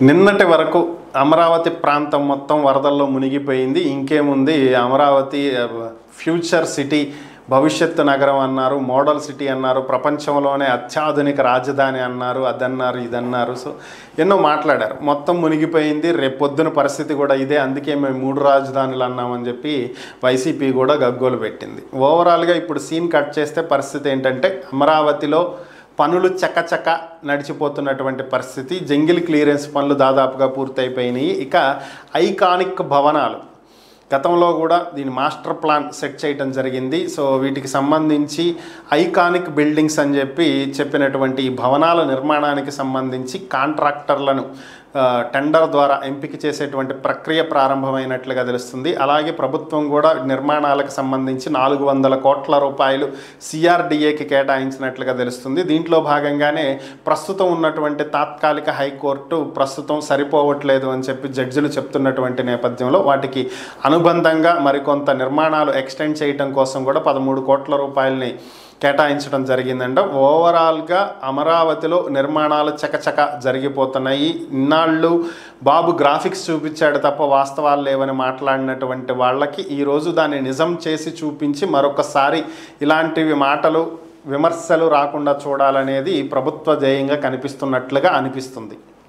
నిన్నటి వరకు అమరావతి ప్రాంతం మొత్తం వరదల్లో మునిగిపోయింది. ఇంకేముంది, అమరావతి ఫ్యూచర్ సిటీ, భవిష్యత్తు నగరం అన్నారు, మోడల్ సిటీ అన్నారు, ప్రపంచంలోనే అత్యాధునిక రాజధాని అన్నారు, అదన్నారు ఇదన్నారు. సో ఎన్నో మాట్లాడారు. మొత్తం మునిగిపోయింది, రేపొద్దున పరిస్థితి కూడా ఇదే, అందుకే మేము 3 రాజధానులు అన్నామని చెప్పి వైసీపీ కూడా గగ్గోలు పెట్టింది. ఓవరాల్గా ఇప్పుడు సీన్ కట్ చేస్తే పరిస్థితి ఏంటంటే, అమరావతిలో పనులు చకచక నడిచిపోతున్నటువంటి పరిస్థితి. జంగిల్ క్లియరెన్స్ పనులు దాదాపుగా పూర్తయిపోయినాయి. ఇక ఐకానిక్ భవనాలు, గతంలో కూడా దీని మాస్టర్ ప్లాన్ సెట్ చేయడం జరిగింది. సో వీటికి సంబంధించి ఐకానిక్ బిల్డింగ్స్ అని చెప్పినటువంటి ఈ భవనాల నిర్మాణానికి సంబంధించి కాంట్రాక్టర్లను టెండర్ ద్వారా ఎంపిక చేసేటువంటి ప్రక్రియ ప్రారంభమైనట్లుగా తెలుస్తుంది. అలాగే ప్రభుత్వం కూడా నిర్మాణాలకు సంబంధించి 400 కోట్ల రూపాయలు సిఆర్డిఏకి కేటాయించినట్లుగా తెలుస్తుంది. దీంట్లో భాగంగానే ప్రస్తుతం ఉన్నటువంటి తాత్కాలిక హైకోర్టు ప్రస్తుతం సరిపోవట్లేదు అని చెప్పి జడ్జిలు చెప్తున్నటువంటి నేపథ్యంలో వాటికి అనుబంధంగా మరికొంత నిర్మాణాలు ఎక్స్టెండ్ చేయడం కోసం కూడా 13 కోట్ల రూపాయలని కేటాయించడం జరిగిందంట. ఓవరాల్గా అమరావతిలో నిర్మాణాలు చకచక జరిగిపోతున్నాయి. ఇన్నాళ్ళు బాబు గ్రాఫిక్స్ చూపించాడు తప్ప వాస్తవాలు లేవని మాట్లాడినటువంటి వాళ్ళకి ఈరోజు దాన్ని నిజం చేసి చూపించి మరొకసారి ఇలాంటివి మాటలు, విమర్శలు రాకుండా చూడాలనేది ప్రభుత్వ ధ్యేయంగా కనిపిస్తున్నట్లుగా అనిపిస్తుంది.